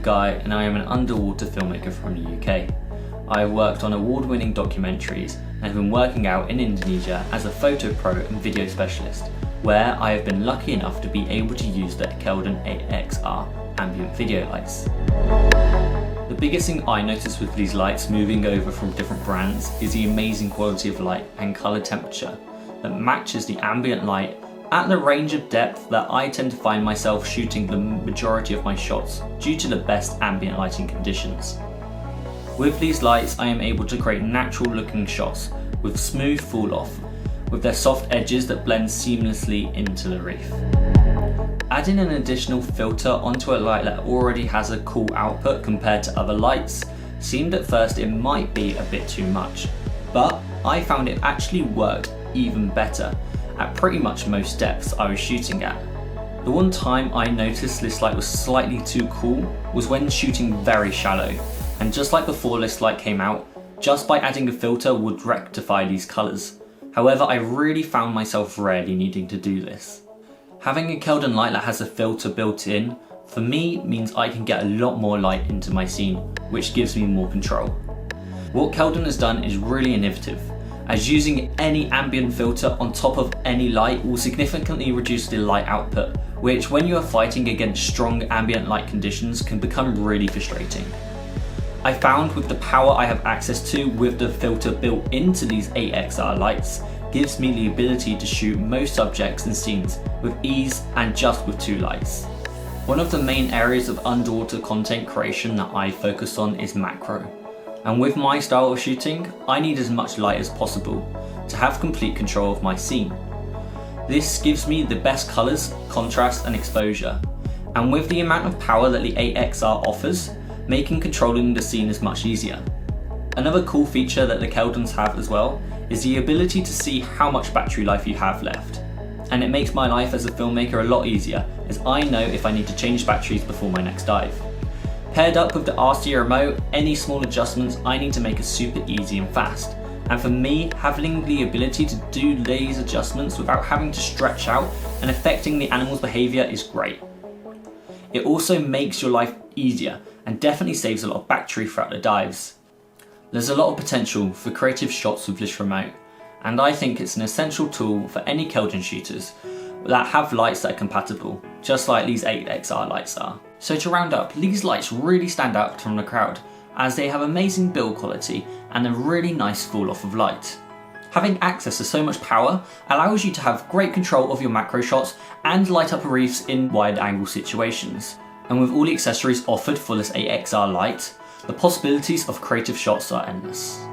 Guy and I am an underwater filmmaker from the UK. I have worked on award-winning documentaries and have been working out in Indonesia as a photo pro and video specialist, where I have been lucky enough to be able to use the Keldan 8XR Ambient video lights. The biggest thing I noticed with these lights moving over from different brands is the amazing quality of light and colour temperature that matches the ambient light at the range of depth that I tend to find myself shooting the majority of my shots due to the best ambient lighting conditions. With these lights I am able to create natural looking shots with smooth fall off, with their soft edges that blend seamlessly into the reef. Adding an additional filter onto a light that already has a cool output compared to other lights seemed at first it might be a bit too much, but I found it actually worked even better at pretty much most depths I was shooting at. The one time I noticed this light was slightly too cool was when shooting very shallow, and just like before this light came out, just by adding a filter would rectify these colours. However, I really found myself rarely needing to do this. Having a Keldan light that has a filter built in, for me, means I can get a lot more light into my scene, which gives me more control. What Keldan has done is really innovative, as using any ambient filter on top of any light will significantly reduce the light output, which when you are fighting against strong ambient light conditions can become really frustrating. I found with the power I have access to with the filter built into these 8XR lights gives me the ability to shoot most subjects and scenes with ease and just with two lights. One of the main areas of underwater content creation that I focus on is macro. And with my style of shooting, I need as much light as possible to have complete control of my scene. This gives me the best colours, contrast and exposure. And with the amount of power that the 8XR offers, making controlling the scene is much easier. Another cool feature that the Keldans have as well is the ability to see how much battery life you have left. And it makes my life as a filmmaker a lot easier, as I know if I need to change batteries before my next dive. Paired up with the RC remote, any small adjustments I need to make are super easy and fast. And for me, having the ability to do these adjustments without having to stretch out and affecting the animal's behaviour is great. It also makes your life easier and definitely saves a lot of battery throughout the dives. There's a lot of potential for creative shots with this remote, and I think it's an essential tool for any Keldan shooters that have lights that are compatible, just like these 8XR lights are. So to round up, these lights really stand out from the crowd, as they have amazing build quality and a really nice fall off of light. Having access to so much power allows you to have great control of your macro shots and light up reefs in wide angle situations. And with all the accessories offered for this 8XR light, the possibilities of creative shots are endless.